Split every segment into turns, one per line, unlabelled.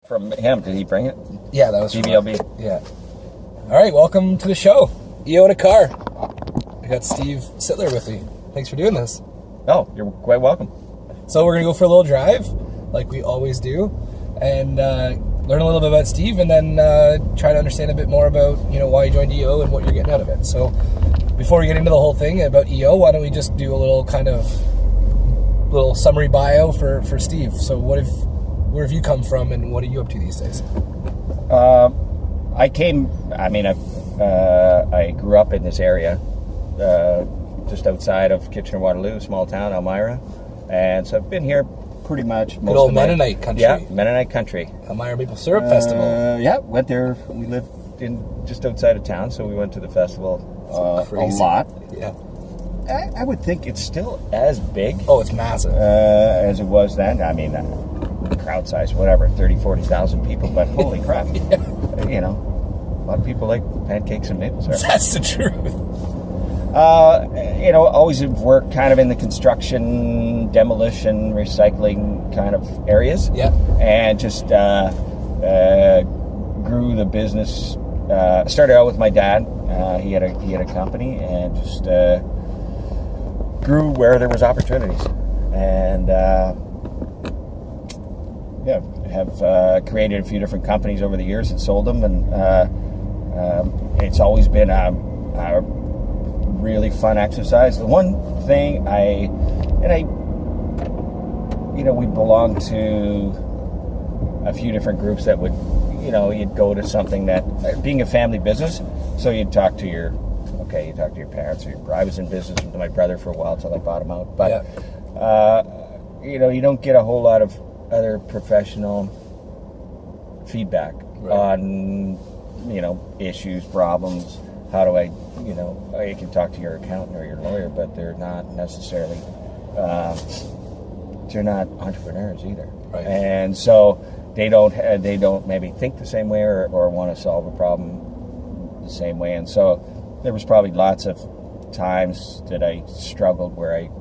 From him, did he bring it?
Yeah, that was
GBLB.
Yeah. All right, welcome to the show. EO in a car. I got Steve Sittler with me. Thanks for doing this.
Oh, you're quite welcome.
So we're gonna go for a little drive, like we always do, and learn a little bit about Steve, and then try to understand a bit more about why you joined EO and what you're getting out of it. So before we get into the whole thing about EO, why don't we just do a little little summary bio for Steve? So where have you come from, and what are you up to these days?
I grew up in this area, just outside of Kitchener-Waterloo, small town, Elmira. And so I've been here pretty much most
Good old
of my...
Mennonite country.
Yeah, Mennonite country.
Elmira Maple Syrup Festival.
Yeah, went there. We lived just outside of town, so we went to the festival a lot.
Yeah.
I would think it's still as big.
Oh, it's massive.
As it was then. I mean, crowd size, whatever, 30,000, 40,000 people, but holy crap.
Yeah.
A lot of people like pancakes and maple syrup.
That's the truth.
Always have worked kind of in the construction, demolition, recycling kind of areas.
Yeah.
And just grew the business. Started out with my dad. He had a company, and just grew where there was opportunities. And have created a few different companies over the years and sold them. And it's always been a really fun exercise. The one thing we belong to a few different groups that would, you'd go to something that, being a family business, so you'd talk to your parents or your brother. I was in business with my brother for a while till I bought him out. But, you don't get a whole lot of other professional feedback on, issues, problems. How do I you can talk to your accountant or your lawyer, but they're not necessarily, they're not entrepreneurs either.
Right.
And so they don't maybe think the same way or want to solve a problem the same way. And so there was probably lots of times that I struggled where I,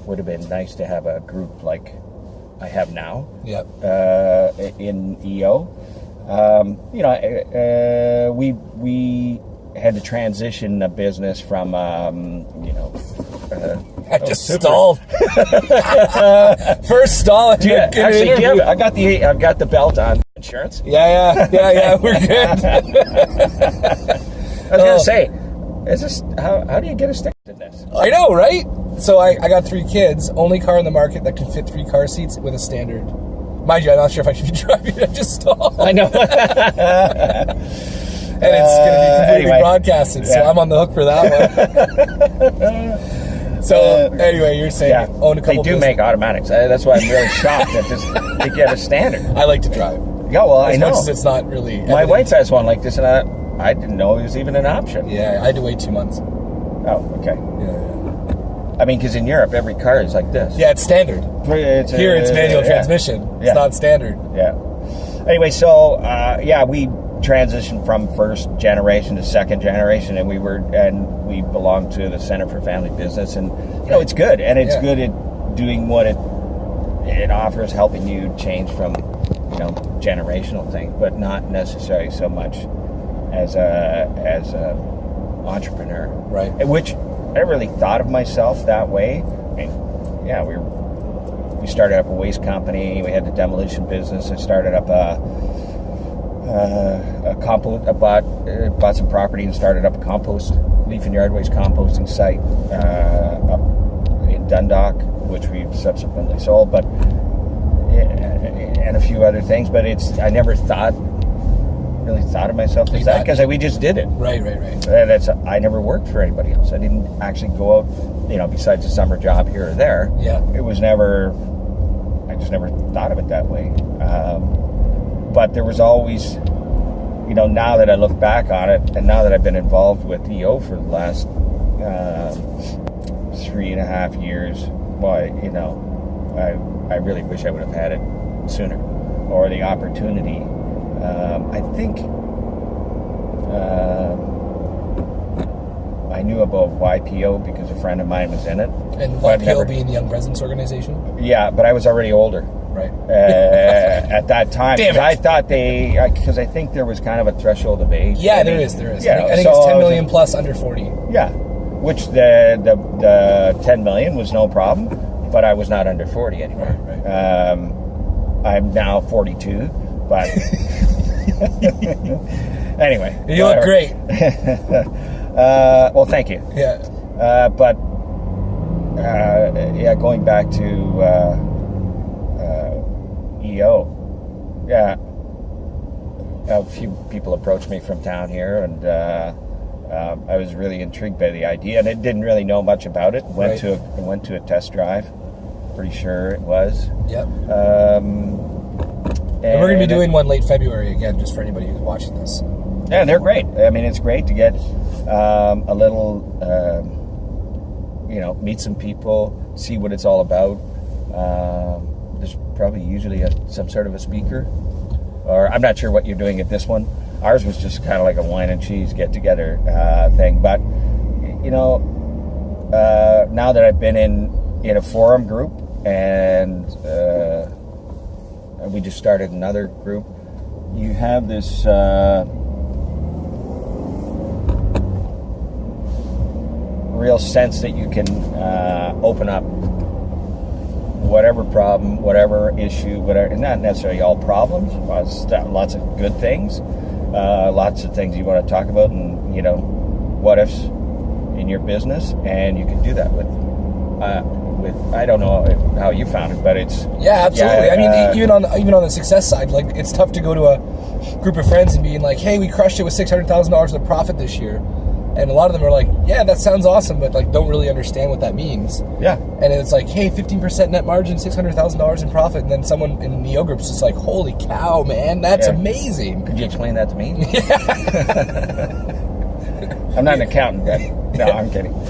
would have been nice to have a group like I have now.
Yep.
In EO. We had to transition a business from,
I just stalled. First stall.
I've got the belt on insurance.
Yeah. We're good.
I was gonna say, is this how do you get a stick in this?
I know, right? So I got 3 kids. Only car in the market that can fit 3 car seats with a standard. Mind you, I'm not sure if I should be driving. I just stalled.
I know.
And it's going to be completely broadcasted, so I'm on the hook for that one. So anyway, you're saying own a couple.
They do make automatics. That's why I'm really shocked that they get a standard.
I like to drive.
Yeah, well, I know.
As much as it's not really.
My wife has one like this, and I didn't know it was even an option.
Yeah, I had to wait 2 months.
Oh, okay.
Yeah.
I mean, because in Europe, every car is like this.
Yeah, it's standard. Here, it's manual transmission. It's not standard.
Yeah. Anyway, so we transitioned from first generation to second generation, and we belonged to the Center for Family Business, and it's good, and it's good at doing what it offers, helping you change from generational things, but not necessarily so much as a entrepreneur,
right?
Which I never really thought of myself that way. I mean, we started up a waste company. We had the demolition business. I started up a compost. I bought some property and started up a leaf and yard waste composting site up in Dundalk, which we subsequently sold. But and a few other things. But I never really thought of myself as that because we just did it.
Right.
I never worked for anybody else. I didn't actually go out, besides a summer job here or there.
Yeah.
It was never. I just never thought of it that way. But there was always, now that I look back on it, and now that I've been involved with EO for the last 3.5 years, I really wish I would have had it sooner, or the opportunity. I think I knew about YPO because a friend of mine was in it.
And YPO being the Young Presidents Organization?
Yeah, but I was already older.
Right.
At that time.
Damn it.
I thought because I think there was kind of a threshold of age.
Yeah, there is.
Yeah,
I think
so
it's 10 million plus under 40.
Yeah, which the 10 million was no problem, but I was not under 40 anymore.
Right.
I'm now 42, but anyway.
You look great.
Well, thank you.
Yeah.
But going back to EO, yeah, a few people approached me from town here, and I was really intrigued by the idea, and I didn't really know much about it. Went to a test drive. Pretty sure it was.
Yep.
And
we're going to be doing one late February again, just for anybody who's watching this.
Yeah, they're great. I mean, it's great to get a little, meet some people, see what it's all about. There's probably usually some sort of a speaker, or I'm not sure what you're doing at this one. Ours was just kind of like a wine and cheese get-together thing. But, now that I've been in a forum group, and we just started another group, you have this real sense that you can open up whatever problem, whatever issue, whatever, not necessarily all problems, lots of good things, lots of things you want to talk about, and what ifs in your business, and you can do that with I don't know how you found it, but it's
absolutely. I mean, even on the success side, like, it's tough to go to a group of friends and being like, hey, we crushed it with $600,000 of profit this year. And a lot of them are like, yeah, that sounds awesome, but like don't really understand what that means.
Yeah.
And it's like, hey, 15% net margin, $600,000 in profit, and then someone in the Neo group's just like, holy cow, man, that's amazing.
Could you explain that to me? I'm not an accountant, but no, I'm kidding. Or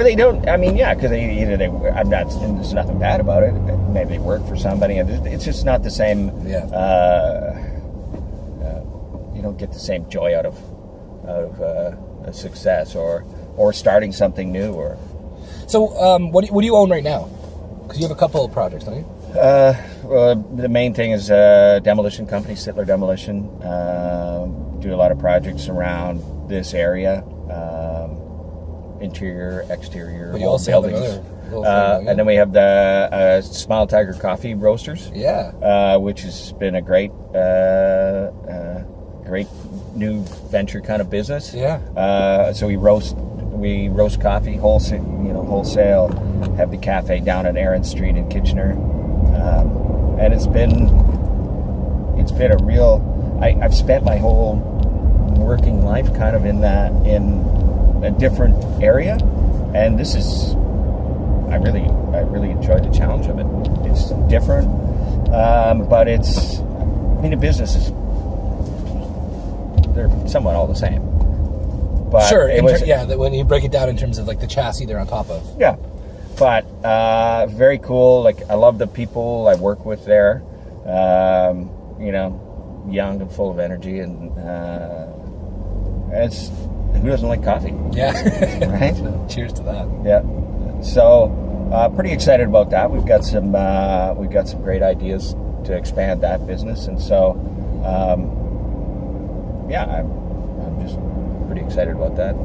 they don't. I mean, because I'm not. There's nothing bad about it. Maybe they work for somebody, and it's just not the same. You don't get the same joy out of a success or starting something new. Or
so, what do you own right now? Because you have a couple of projects, don't you?
Well, the main thing is demolition company, Sittler Demolition. Do a lot of projects around this area, interior, exterior,
but you also buildings. Have another
and then we have the Smile Tiger Coffee Roasters.
Yeah.
Which has been a great new venture kind of business.
Yeah.
So we roast coffee wholesale. Have the cafe down on Aaron Street in Kitchener, and it's been a real. I've spent my whole working life kind of in a different area, and this is. I really enjoy the challenge of it. It's different, but it's. I mean, the business is. They're somewhat all the same. But
sure, when you break it down in terms of like the chassis they're on top of.
Yeah, but very cool. Like, I love the people I work with there. Young and full of energy, and it's who doesn't like coffee?
Yeah,
right.
Cheers to that.
Yeah, so pretty excited about that. We've got some great ideas to expand that business, and so. I'm just pretty excited about that.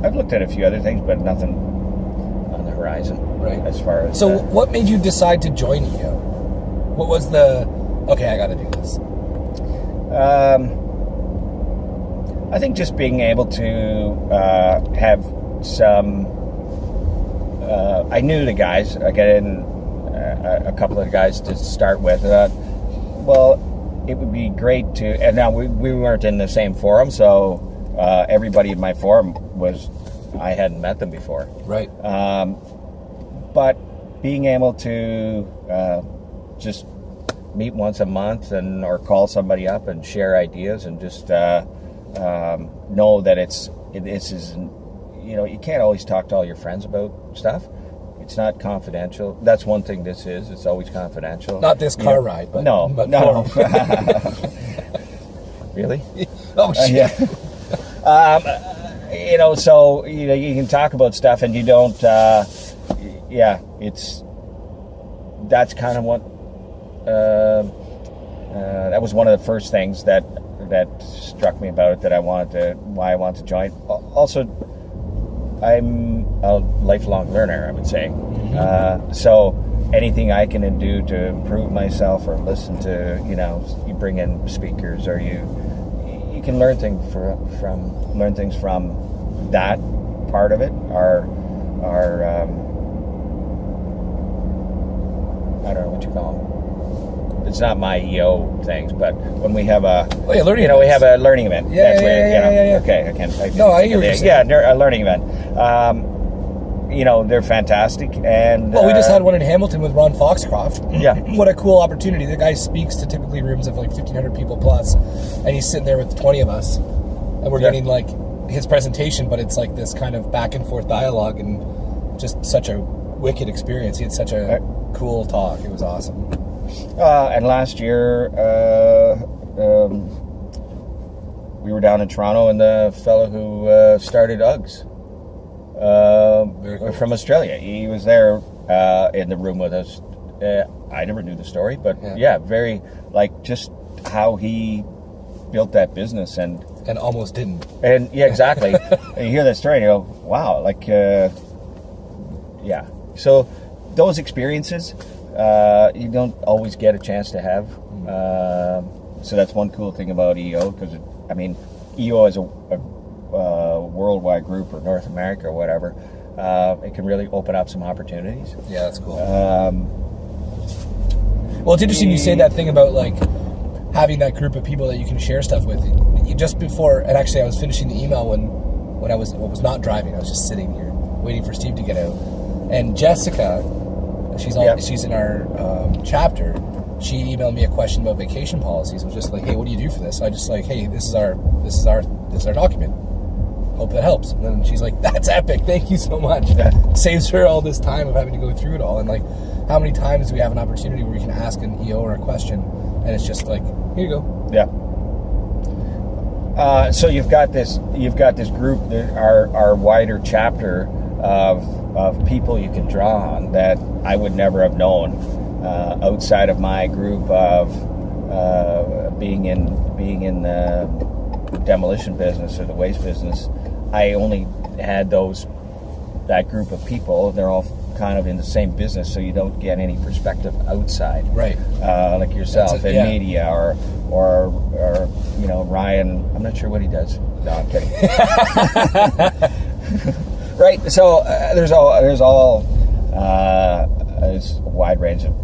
I've looked at a few other things, but nothing on the horizon.
Right.
As far as
so, what made you decide to join EO? What was the okay? I got to do this.
I think just being able to have some. I knew the guys. I got in a couple of guys to start with. It would be great to, and now we weren't in the same forum, so everybody in my forum I hadn't met them before.
Right.
But being able to just meet once a month or call somebody up and share ideas and just know that this is, you can't always talk to all your friends about stuff. It's not confidential. That's one thing this is. It's always confidential.
Not this car ride, but...
No. Really?
Oh, shit.
So, you can talk about stuff and you don't... it's... that's kind of what that was one of the first things that struck me about it, why I wanted to join. Also, I'm a lifelong learner, I would say. So anything I can do to improve myself, or listen to, you bring in speakers, or you can learn things from that part of it, or I don't know what you call them. It's not my EO things, but when we have a
learning
we have a learning event.
Yeah.
Okay, I can't.
No, I hear what you're saying.
Yeah, a learning event. They're fantastic, and
we just had one in Hamilton with Ron Foxcroft.
Yeah,
what a cool opportunity! The guy speaks to typically rooms of like 1,500 people plus, and he's sitting there with 20 of us, and we're getting like his presentation, but it's like this kind of back and forth dialogue, and just such a wicked experience. He had such a cool talk. It was awesome.
And last year, we were down in Toronto, and the fellow who started Uggs from Australia, he was there in the room with us. I never knew the story, but very just how he built that business and
almost didn't.
And exactly. And you hear that story and you go, wow, So those experiences, you don't always get a chance to have. So that's one cool thing about EO, because EO is a worldwide group, or North America or whatever. It can really open up some opportunities.
Yeah, that's cool. Well, it's interesting you say that thing about having that group of people that you can share stuff with. Just before, and actually I was finishing the email when I was not driving. I was just sitting here waiting for Steve to get out. And Jessica, she's in our chapter. She emailed me a question about vacation policies. It was just like, hey, what do you do for this? I just hey, this is our document. Hope that helps. And then she's like, that's epic. Thank you so much. That saves her all this time of having to go through it all. And how many times do we have an opportunity where we can ask an EO or a question, and it's just here you go.
Yeah. So you've got this group, our wider chapter of people you can draw on that I would never have known outside of my group of being in the demolition business or the waste business. I only had that group of people. They're all kind of in the same business, so you don't get any perspective outside,
right?
Like yourself in media, or Ryan. I'm not sure what he does. No, I'm kidding. Right. So there's a wide range of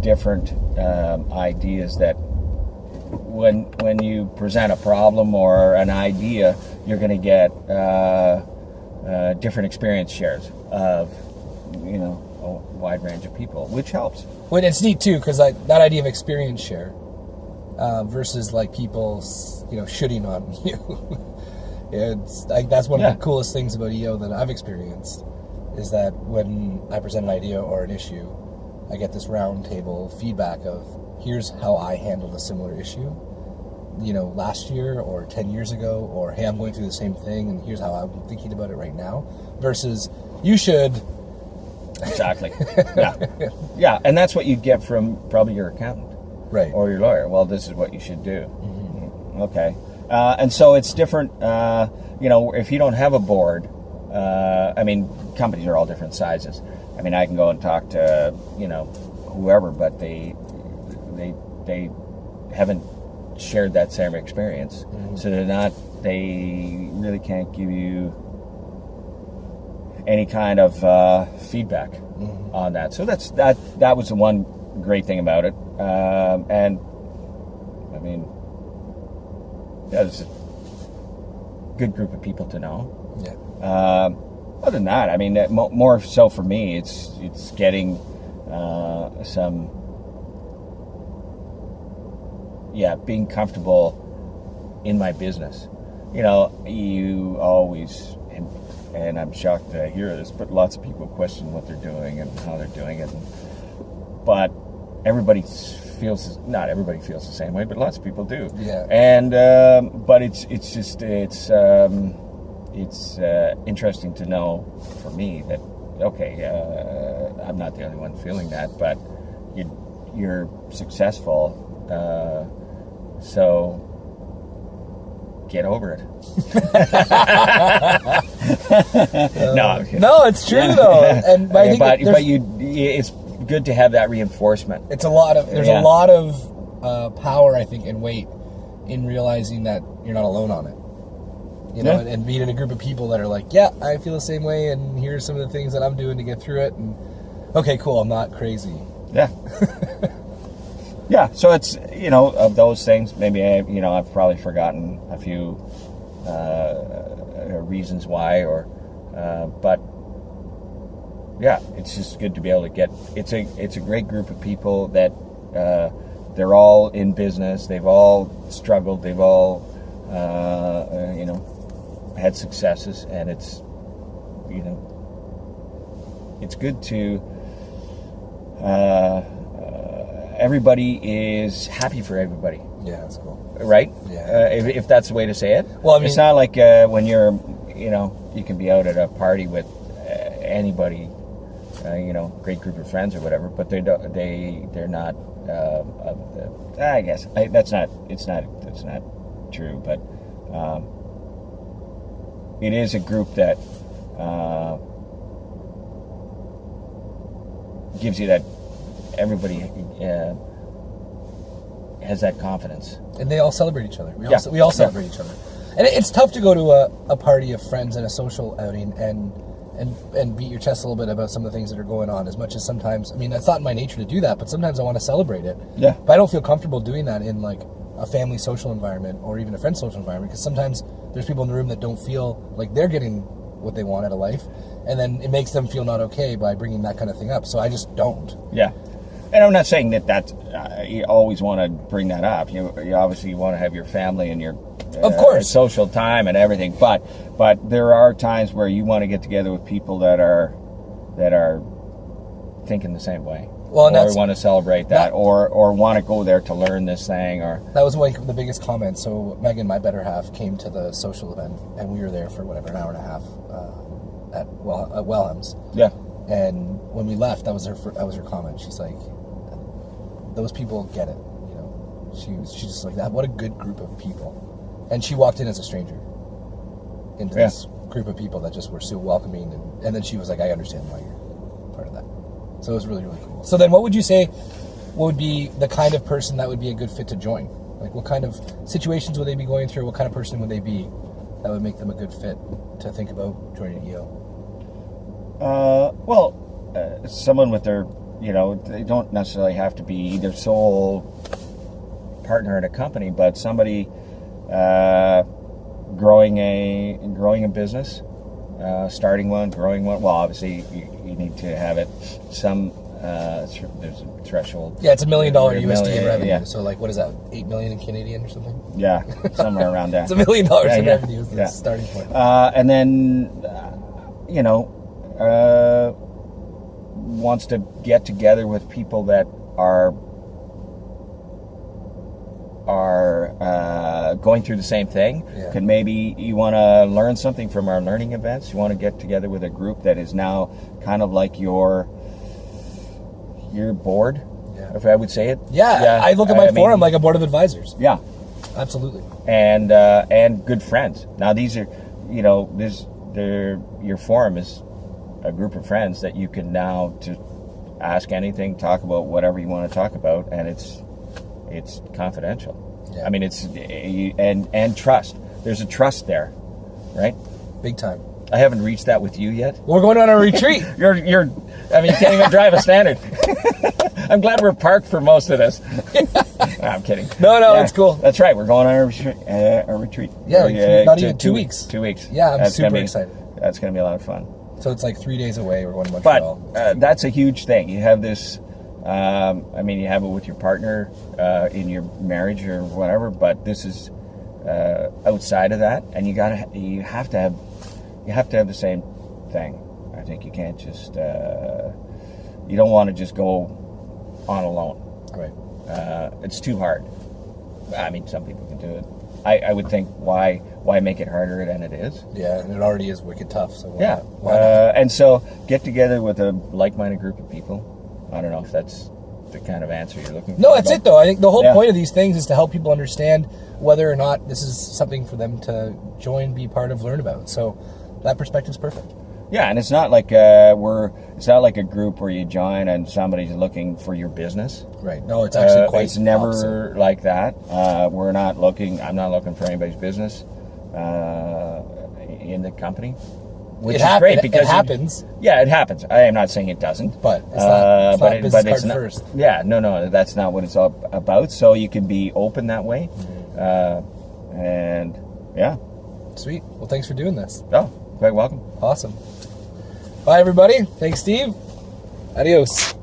different ideas that when you present a problem or an idea, you're going to get different experience shares of a wide range of people, which helps.
Well, it's neat too, because that idea of experience share versus people shooting on you. It's that's one of the coolest things about EO that I've experienced, is that when I present an idea or an issue, I get this round table feedback of, here's how I handled a similar issue, last year or 10 years ago, or hey, I'm going through the same thing and here's how I'm thinking about it right now, versus you should.
Exactly. Yeah. And that's what you get from probably your accountant,
right, or
your lawyer. Well, this is what you should do. Mm-hmm. Okay. And so it's different, if you don't have a board, companies are all different sizes. I can go and talk to, whoever, but they haven't shared that same experience. Mm-hmm. So they really can't give you any kind of feedback on that. So that was the one great thing about it. It's a good group of people to know.
Yeah.
Other than that, more so for me, it's getting being comfortable in my business. You always, and I'm shocked to hear this, but lots of people question what they're doing and how they're doing it. But not everybody feels the same way, but lots of people do.
Yeah.
And but it's interesting to know for me that I'm not the only one feeling that, but you're successful. So get over it.
No, it's true though. And but I think
it's good to have that reinforcement.
It's a lot of there's a lot of power, I think, and weight in realizing that you're not alone on it. You know, and being in a group of people that are like, yeah, I feel the same way, and here's some of the things that I'm doing to get through it. And okay, cool, I'm not crazy.
Yeah. Yeah. So it's, you know, of those things, maybe I've probably forgotten a few reasons why, but yeah, it's just good to be able to get. It's a great group of people that they're all in business. They've all struggled. They've all had successes, and it's good to everybody is happy for everybody.
Yeah, that's cool.
Right?
Yeah.
If that's the way to say it.
Well, I mean,
it's not like when you're, you can be out at a party with anybody, great group of friends or whatever, but they're not. I guess that's not true, but it is a group that gives you that everybody has that confidence,
and they all celebrate each other. We all celebrate each other, and it's tough to go to a party of friends and a social outing and beat your chest a little bit about some of the things that are going on. As much as sometimes, I mean, that's not in my nature to do that, but sometimes I want to celebrate it.
Yeah.
But I don't feel comfortable doing that in like a family social environment or even a friend social environment, because sometimes there's people in the room that don't feel like they're getting what they want out of life, and then it makes them feel not okay by bringing that kind of thing up. So I just don't.
Yeah. And I'm not saying that you always want to bring that up. You obviously want to have your family and your
of course
social time and everything, but there are times where you want to get together with people that are thinking the same way.
Well, and
or want to celebrate that, or want to go there to learn this thing, or
that was like the biggest comment. So Megan, my better half, came to the social event, and we were there for whatever, an hour and a half at Wellham's.
Yeah.
And when we left, that was her comment. She's like, "Those people get it." She's just like that. What a good group of people. And she walked in as a stranger into this group of people that just were so welcoming, and then she was like, "I understand why you're part of that." So it was really, really cool. So then what would you say would be the kind of person that would be a good fit to join? Like, what kind of situations would they be going through? What kind of person would they be that would make them a good fit to think about joining EO?
Someone with their, they don't necessarily have to be their sole partner in a company, but somebody growing a business, starting one, growing one. Well, obviously you need to have it some. There's a threshold.
Yeah, it's $1 million USD in revenue.
Yeah.
So, like, what is that? 8 million in Canadian or something?
Yeah, somewhere around that.
It's $1 million in revenue is the starting point.
And then, wants to get together with people that are going through the same thing.
Yeah.
Could maybe you want to learn something from our learning events. You want to get together with a group that is now kind of like your board, if I would say it.
Yeah. I look at my forum like a board of advisors.
Yeah,
absolutely.
And good friends. Now these are, your forum is a group of friends that you can now to ask anything, talk about whatever you want to talk about, and it's confidential.
Yeah.
I mean, it's and trust. There's a trust there, right?
Big time.
I haven't reached that with you yet.
We're going on a retreat.
you can't even drive a standard. I'm glad we're parked for most of this. No, I'm kidding.
No, it's cool.
That's right. We're going on a retreat.
Yeah, not even 2 weeks.
2 weeks.
Yeah, I'm super excited.
That's going to be a lot of fun.
So it's like 3 days away. We're going to Montreal.
But that's a huge thing. You have this. You have it with your partner in your marriage or whatever. But this is outside of that, and you have to have the same thing. I think you can't just. You don't want to just go on alone.
Right.
It's too hard. I mean, some people can do it. I would think why make it harder than it is?
Yeah, and it already is wicked tough. So
why not? And so get together with a like-minded group of people. I don't know if that's the kind of answer you're looking for.
No, that's it though. I think the whole
Yeah.
point of these things is to help people understand whether or not this is something for them to join, be part of, learn about. So that perspective's perfect.
Yeah, and it's not like it's not like a group where you join and somebody's looking for your business.
Right. No, it's actually quite.
It's never
opposite.
like that. We're not looking. I'm not looking for anybody's business in the company, which is great because
it happens.
Yeah, it happens. I am not saying it doesn't,
But it's not, business card
not,
first.
Yeah, no, that's not what it's all about. So you can be open that way, and yeah.
Sweet. Well, thanks for doing this.
Oh, quite welcome.
Awesome. Bye, everybody. Thanks, Steve. Adios.